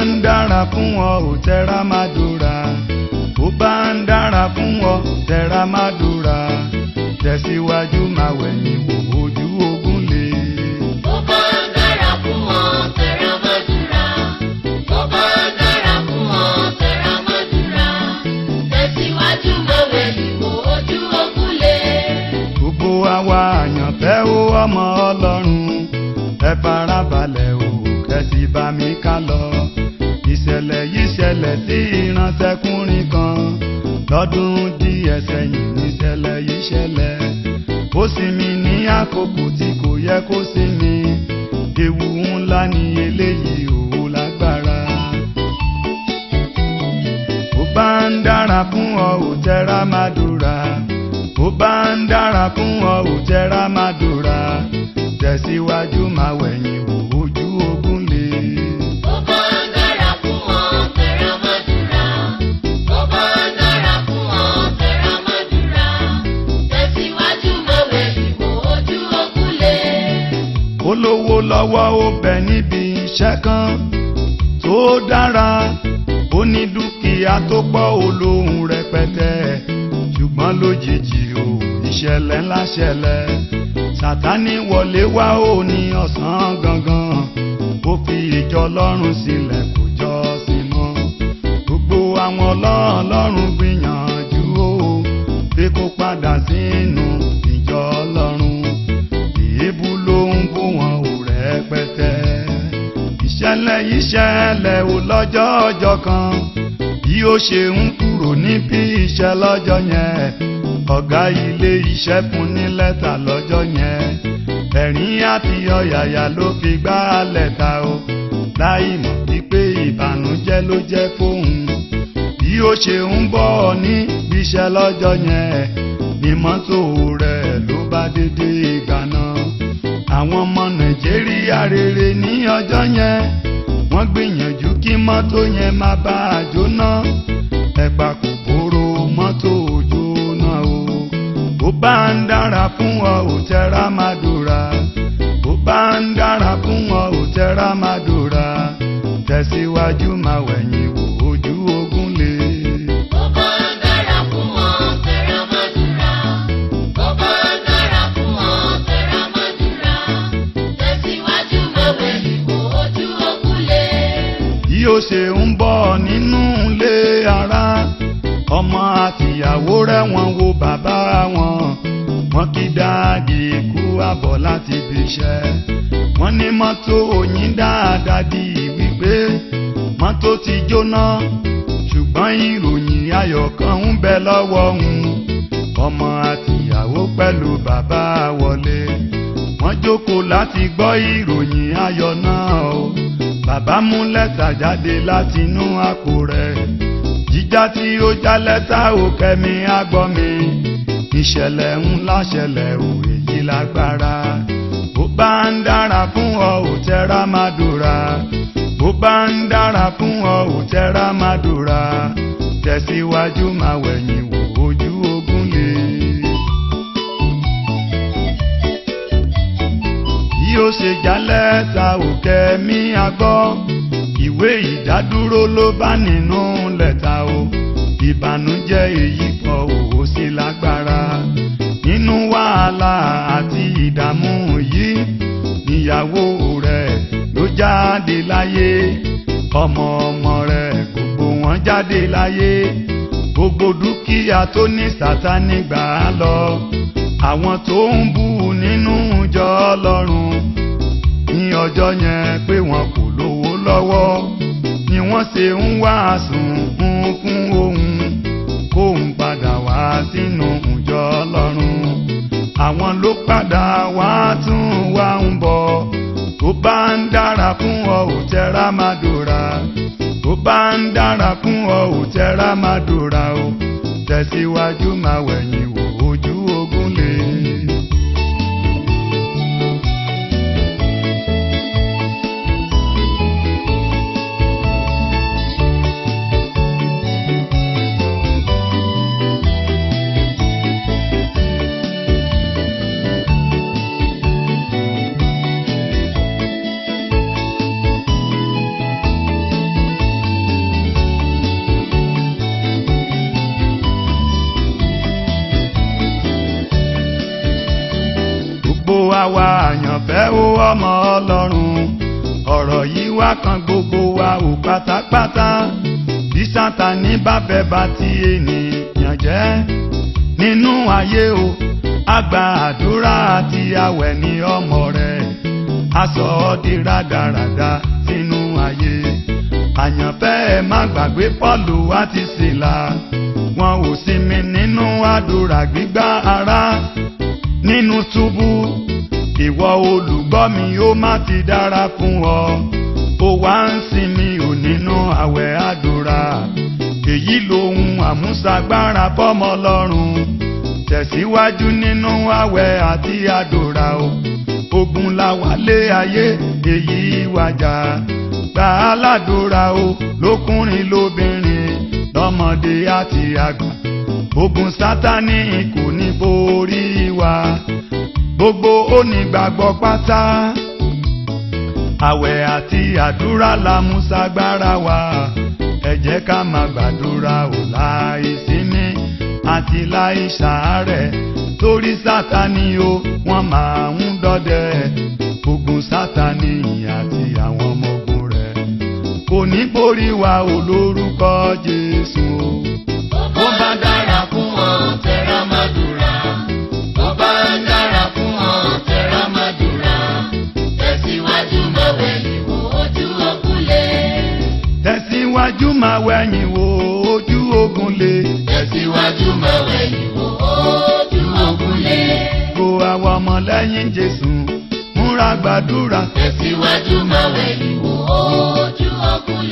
ń dára fún ọ ò tẹra mádùúrà, bó bá ń dára fún ọ tẹra mádùúrà, tẹ̀síwájú máa wẹ̀yìn wò ojú ogun lé. Bó bá ń dára fún ọ tẹra mádùúrà, bó bá ń dára fún ọ tẹra mádùúrà, tẹ̀síwájú máa wẹ̀yìn wò ojú ogun lé. Gbogbo àwa àyànfẹ́ ó ọmọ Ọlọ́run, ẹ farabalẹ̀ o kẹ́sì bá mi ká lọ. Ìṣẹ̀lẹ̀ yìí ṣẹlẹ̀ sí ìránṣẹ́kùnrin kan lọ́dún díẹ̀ sẹ́yìn. Ìṣẹ̀lẹ̀ yìí ṣẹlẹ̀ ó sinmi ní àkókò tí kò yẹ kó sinmi. Ewu ńlá ni eléyìí ò lágbára. Bó bá ń dára fún ọ ò tẹra mádùúrà, bó bá ń dára fún ọ ò tẹra mádùúrà, tẹ̀síwájú máa wẹ̀yìn wò ojú ogun lé. Bó bá ń dára fún ọ tẹra mádùúrà, bó bá ń dára fún ọ tẹra mádùúrà, tẹ̀síwájú máa wẹ̀yìn wò ojú ogun lé. Ó lówó lọ́wọ́ ó bẹ níbi iṣẹ́ kan tó dára, ó ní dúkìá tó pọ̀ olóhùn rẹpẹtẹ, ṣùgbọ́n lójijì o ìṣẹ̀lẹ̀ ńlá ṣẹlẹ̀. Sátánì wọlé wá ó ní ọ̀sán gangan, ó fi ìjọ Ọlọ́run sílẹ̀ kò jọ́sìn mọ́. Gbogbo àwọn ọlọ́run gbìyànjú ó pé kó padà sínú ìjọ Ọlọ́run. Èébú ló ń bú wọn ò rẹpẹtẹ. Ìṣẹ̀lẹ̀ yìí ṣẹlẹ̀ ò lọ́jọ́ ọjọ́ kan, bí ó ṣe ń kúrò níbi iṣẹ́ lọ́jọ́ yẹn, ọ̀gá ilé iṣẹ́ fún ní lẹ́tà lọ́jọ́ yẹn. Ẹ̀rín àti ọ̀yàyà ló fi gbá lẹ́tà o, láì mọ̀ wípé ìbànújẹ́ ló jẹ́ fóun. Bí ó ṣe ń bọ̀ níbi iṣẹ́ lọ́jọ́ yẹn, ní mọ́tò rẹ̀ ló bá dédé gbaná. Àwọn ọmọ Nàìjíríà rere ní ọjọ́ yẹn, wọ́n gbìyànjú kí mọ́tò yẹn má bàa jóná. Ẹ̀pà kò bóró mọ́tò jóná o. Bó bá ń dára fún ọ ò tẹra mádùúrà, bó bá ń dára fún ọ ò tẹra mádùúrà, tẹ̀síwájú máa wẹ̀yìn wò ojú ogun lé. Bó bá ń dára fún ọ tẹra mádùúrà, bó bá ń dára fún ọ tẹra mádùúrà, tẹ̀síwájú máa wẹ̀yìn wò ojú ogun lé. Bí ó ṣe ń bọ̀ nínú ilé ara, ọmọ àtìyàwó rẹ̀ wọ́n wo bàbá wọn, wọ́n kí dáàdì kú àbọ̀ láti ibi iṣẹ́. Wọ́n ní mọ́tò yín dáadáa di wípé mọ́tò ti jóná, ṣùgbọ́n ìròyìn ayọ̀ kan ń bẹ lọ́wọ́ òun. Ọmọ àtìyàwó pẹ̀lú bàbá wọlé, wọ́n jókòó láti gbọ́ ìròyìn ayọ̀ náà o. Bàbá mú lẹ́tà jáde látinú àpò rẹ̀, jíjá tí ó já lẹ́tà ò kẹ́mi á gbọ́ mi. Ìṣẹ̀lẹ̀ ńlá ṣẹlẹ̀ ò èyí lágbára. Bó bá ń dára fún ọ ò tẹra mádùúrà, bó bá ń dára fún ọ ò tẹra mádùúrà, tẹ̀síwájú máa wẹ̀yìn wò ojú ogun lé. Bí ó ṣe já lẹ́tà ò kẹ́mi á gbọ́, ìwé ìdádúró ló bá nínú lẹ́tà o. Ìbànújẹ́ èyí pọ̀ ó sì lágbára. Nínú wàhálà àti ìdààmú yìí, níyàwó rẹ̀ ló jáde láyé, ọmọ rẹ̀ gbogbo wọn jáde láyé. Gbogbo dúkìá tó ní Sátánì gbà á lọ. Àwọn tó ń bú nínú ìjọ Ọlọ́run ní ọjọ́ yẹn pé wọn kò lówó lọ́wọ́, ni wọ́n ṣe ń wàásù fún òun kóun padà wá sínú ìjọ Ọlọ́run. Àwọn ló padà wá tún wá ń bọ̀. Bó bá ń dára fún ọ ò tẹra mádùúrà, bó bá ń dára fún ọ ò tẹra mádùúrà o, tẹ̀síwájú máa wẹ̀yìn wò ojú ogun lé. àwa àyànfẹ́ ó ọmọ Ọlọ́run ọ̀rọ̀ yìí wá kan gbogbo wa ò pátápátá bí Sátánì bá fẹ́ bà ti ènìyàn jẹ́ nínú ayé o àgbà àdúrà àti àwẹ̀ ní ọmọ rẹ̀ a sọ ọ́ di rádaràda sínú ayé àyànfẹ́ ẹ má gbàgbé Pọ́ọ̀lù àti Sílà wọn ò sinmi nínú àdúrà gbígbà ara nínú túbú ìwọ olùgbọ́ mi ó má ti dára fún ọ ó wá ń sinmi ò nínú àwẹ̀ àdúrà èyí lohun àmúṣagbára fọ́mọ Ọlọ́run tẹ̀síwájú nínú àwẹ̀ àti àdúrà o ogun la wà lé ayé èyí wájà gba aládùúrà o lókùnrin lóbìnrin lọ́mọdé àti àgbà ogun Sátánì kò ní borí wa gbogbo onígbàgbọ́ pátá àwẹ̀ àti àdúrà la mú ṣagbára wa ẹ jẹ́ ká máa gbàdúrà ò láì sinmi àti láì ṣàárẹ̀ torí Sátánì o wọ́n máa ń dọdẹ ogun Sátánì àti àwọn ọmọ ogun rẹ̀ kò ní borí wa ò lórúkọ Jésù o. Bó bá dára fún ọ tẹra mọ́dúrà bó bá dára fún ọ tẹra mọ́dúrà tẹ̀síwájú máa wẹ̀yìn wò ojú ogun lé. Tẹ̀síwájú máa wẹ̀yìn wò ojú ogun lé. Tẹ̀síwájú máa wẹ̀yìn wò ojú ogun lé. Kó àwọn ọmọlẹ́yìn Jésù múra gbàdúrà. Tẹ̀síwájú máa wẹ̀yìn wò ojú ogun lé.